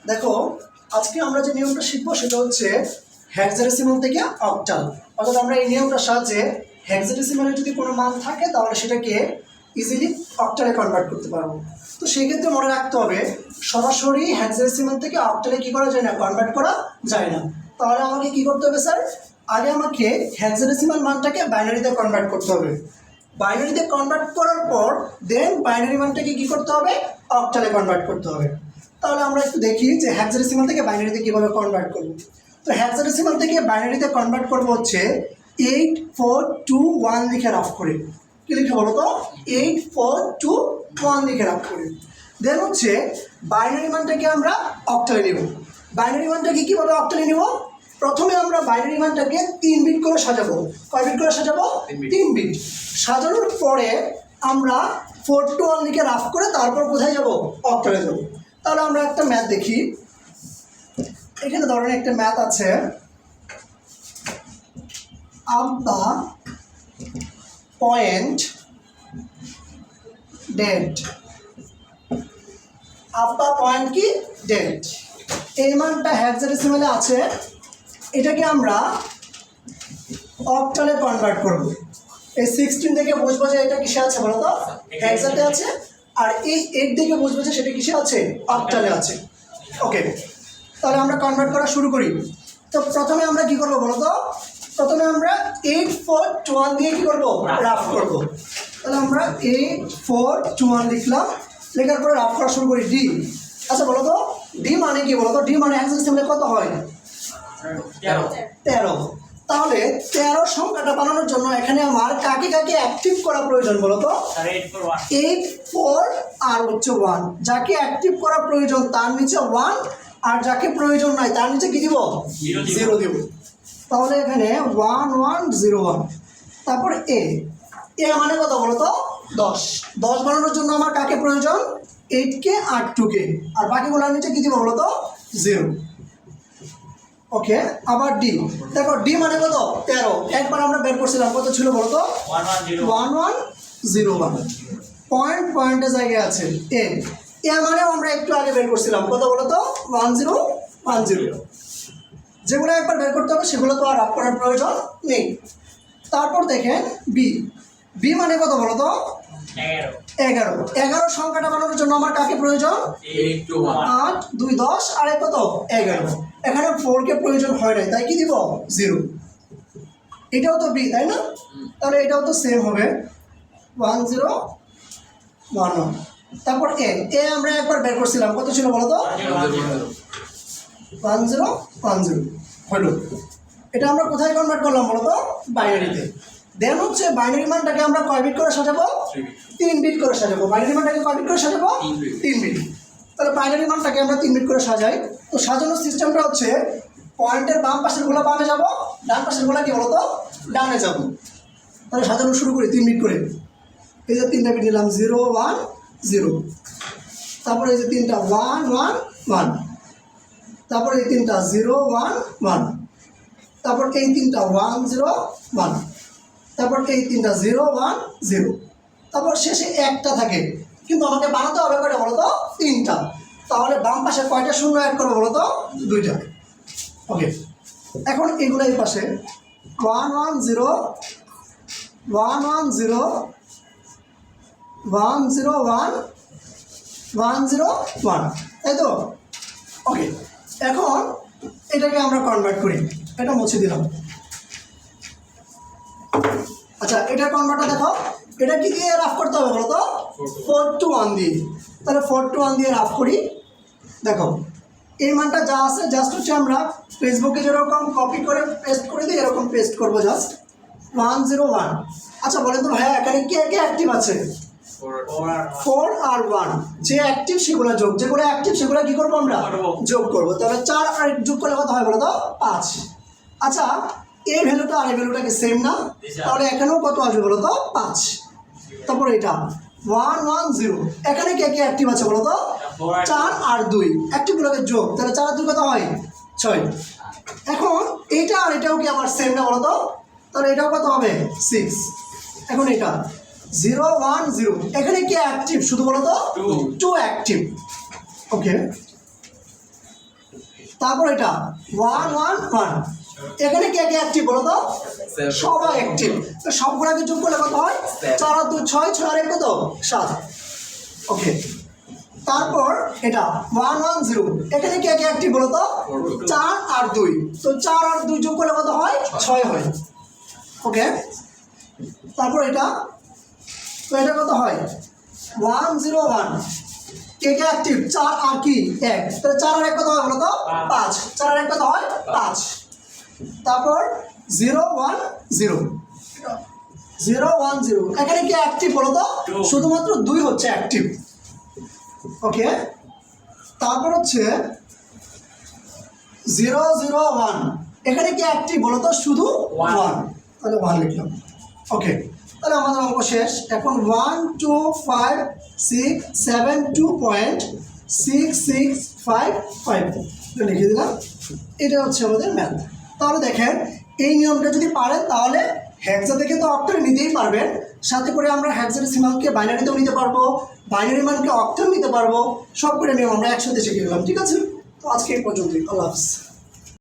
দেখো আজকে আমরা যে নিয়মটা শিখবো সেটা হচ্ছে হেক্সাডেসিমাল থেকে অক্টাল। অর্থাৎ আমরা এই নিয়মটার সাহায্যে হেক্সাডেসিমালে যদি কোনো মান থাকে তাহলে সেটাকে ইজিলি অক্টালে কনভার্ট করতে পারবো। তো সেই ক্ষেত্রে মনে রাখতে হবে সরাসরি হেক্সাডেসিমাল থেকে অক্টালে কী করা যায় না, কনভার্ট করা যায় না। তাহলে আমাকে কী করতে হবে স্যার? আগে আমাকে হেক্সাডেসিমাল মানটাকে বাইনারিতে কনভার্ট করতে হবে। বাইনারিতে কনভার্ট করার পর দেন বাইনারি মানটাকে কী করতে হবে, অক্টালে কনভার্ট করতে হবে। তাহলে আমরা একটু দেখি যে হেক্সাডেসিমাল থেকে বাইনারিতে কীভাবে কনভার্ট করব। তো হেক্সাডেসিমাল থেকে বাইনারিতে কনভার্ট করব হচ্ছে 8421 লিখে রাফ করে। কী লিখে বলো তো? 8421 লিখে রাফ করে। দেন হচ্ছে বাইনারি মানটাকে আমরা অক্টালে নেব। বাইনারি মানটাকে কীভাবে অক্টালে নেব? প্রথমে আমরা বাইনারি মানটাকে 3 বিট করে সাজাবো। কয় বিট করে সাজাবো? 3 বিট। সাজানোর পরে আমরা 421 লিখে রাফ করে তারপর কোথায় যাব? অক্টালে যাব। তাহলে আমরা একটা ম্যাথ দেখি। এখানে ধরেন একটা ম্যাথ আছে, up the point date. Up the point কি? ডেট। এই মানটা হেক্সাডেসিমালে আছে, এটাকে আমরা অক্টালে কনভার্ট করব। এই 16 থেকে বুঝবো যে এটা কিসে আছে বলো তো? হেক্সাতে আছে। আর এই 8 থেকে বুঝবো যে সেটা কিসে আছে? অক্টালে আছে। ওকে, তাহলে আমরা কনভার্ট করা শুরু করি। তো প্রথমে আমরা কি করবো বলো তো? প্রথমে আমরা 8421 দিয়ে কি করবো? রাফ করবো। তাহলে আমরা 8421 লিখলাম, লেখার পরে রাফ করা শুরু করি। ডি। আচ্ছা বলো তো ডি মানে কি বলো তো? ডি মানে হেক্সাডেসিমালে কত হয়? 13। তাহলে 13 সংখ্যাটা বানানোর জন্য এখানে আমার কাকে কাকে অ্যাক্টিভ করা প্রয়োজন বলো তো? 84 আর হচ্ছে 1। যাকে অ্যাক্টিভ করা প্রয়োজন তার নিচে 1, আর যাকে প্রয়োজন নাই তার নিচে কি দিব? 0 দিব। তাহলে এখানে 1101। তারপর এ মানে কত বলো তো? 10। 10 বানানোর জন্য আমার কাকে প্রয়োজন? 8কে আর 2কে, আর বাকিগুলোর নিচে কি দিব বলো তো? 0। ওকে, আবার ডি। দেখো ডি মানে কত? 13। একবার আমরা বের করছিলাম, কত ছিল বলো তো? 1101। পয়েন্টের জায়গায় আছে এ। মানেও আমরা একটু আগে বের করছিলাম, কত বলো তো? 1010। যেগুলো একবার বের করতে হবে সেগুলো তো আর রাফ করার প্রয়োজন নেই। তারপর দেখেন বি। বি মানে কত বলো তো? 11। 11 সংখ্যাটা বানানোর জন্য আমার কাকে প্রয়োজন? 8 2 10 আর কত? 11। এখানে 4কে প্রয়োজন হয় নাই, তাই কি দিব? 0। এটাও তো বি, তাই না? তাহলে এটাও তো সেম হবে 1011। তারপর এ আমরা একবার বের করছিলাম, কত ছিল বলো তো? 1010 হলো। এটা আমরা কোথায় কনভার্ট করলাম বলো তো? বাইনারিতে। দেন হচ্ছে বাইনারি মানটাকে আমরা কয় বিট করে সাজাবো? 3 বিট করে সাজাবো। বাইনারি মানটাকে কয় বিট করে সাজাবো? 3 বিট। তাহলে বাইনারি মানটাকে আমরা 3 বিট করে সাজাই। তো সাজানোর সিস্টেমটা হচ্ছে পয়েন্টের বাম পাশের গুলো বামে যাব, ডান পাশের গুলো কি বলো তো? ডানে যাব। তাহলে সাজানো শুরু করি 3 বিট করে। এই যে 3টা বিট নিলাম 0 1 0। তারপরে এই যে 3টা 1 1 1। তারপরে এই 3টা 0 1 1। তারপর এই 3টা 1 0 1। তারপর এই 3টা 0 1 0। তারপর শেষে একটা থাকে, কিন্তু আমাকে বানাতে হবে কয়টা বলো তো? 3টা। তাহলে বাম পাশে কয়টা শূন্য অ্যাড করবো বলো তো? 2টা। ওকে, এখন এগুলো এই পাশে 1 1 0 1 1 0 1 0 1 1 0 1, তাই তো? ওকে, এখন এটাকে আমরা কনভার্ট করি। এটা মুছে দিলাম। আচ্ছা, এটা কনভার্টটা দেখো, এটা কি দিয়ে রাফ করতে হবে বলো তো? 421 দিয়ে। তাহলে 421 দিয়ে রাফ করি। দেখো এই মানটা যা আছে জাস্ট হচ্ছে আমরা ফেসবুকে যেরকম কপি করে পেস্ট করে দিই এরকম পেস্ট করবো, জাস্ট 101। আচ্ছা বলেন তো ভাইয়া এখানে কে কে অ্যাক্টিভ আছে? 4 আর 1। যে অ্যাক্টিভ সেগুলো যোগ, যেগুলো অ্যাক্টিভ সেগুলো কি করবো আমরা? যোগ করবো। তাহলে 4 আর যোগ করলে কত হয় বলো তো? 5। আচ্ছা, এই ভ্যালুটা আর এই ভ্যালুটা কি সেম না? তাহলে এখানেও কত আসবে বলো তো? 5। তারপর এটা 110। এখানে কে কে অ্যাক্টিভ আছে বলো তো? 4 আর 2। অ্যাক্টিভগুলোকে যোগ, তাহলে 4 আর 2 কত হয়? 6। এখন এইটা আর এটাও কি আমার সেম না বলো তো? তাহলে এটাও কত হবে? 6। এখন এটা 0 1 0। এখানে কে অ্যাক্টিভ শুধু বলো তো? 2 অ্যাক্টিভ। ওকে, তারপর এটা 1 1 1, এখানে কে কে অ্যাক্টিভ বলো তো? সবাই অ্যাক্টিভ। তো সবগুলোকে যোগ করলে কত হয়? 4 আর 2 6, 6 আর 1 কত? 7। ওকে, তারপর এটা 1 1 0, এখানে কে কে অ্যাক্টিভ বলো তো? 4 আর 2, তো 4 আর 2 যোগ করলে কত হয়? 6 হয়। ওকে, তারপর এটা, তো এটা কত হয়? 1 0 1, কে কে অ্যাক্টিভ? 4 আর কি 1, তাহলে 4 আর 1 কত হয় বলো তো? 5, 4 আর 1 কত হয়? 5। তারপর 0 1 0, 0 1 0, এখানে কি অ্যাক্টিভ বলো তো? শুধুমাত্র 2 হচ্ছে অ্যাক্টিভ। ওকে, তারপর হচ্ছে 0 0 1, এখানে কি অ্যাক্টিভ বলো তো? শুধু 1, তাহলে 1 লিখলাম। ওকে, তাহলে আমাদের অঙ্ক শেষ। এখন 1 2 5 6 7 2.665 লিখে দিলাম। এটা হচ্ছে আমাদের ম্যাথ। তাহলে দেখেন, এই নিয়মটা যদি পারেন তাহলে হেক্সা থেকে তো অক্টালে নিতেই পারবেন, সাথে করে আমরা হেক্সাডেসিমালকে বাইনারিতেও নিতে পারবো, বাইনারি মানকে অক্টাল নিতে পারবো। সব করে নিয়ম আমরা একসাথে শিখে গেলাম। ঠিক আছে, তো আজকে এই পর্যন্তই। আল্লাহ হাফিজ।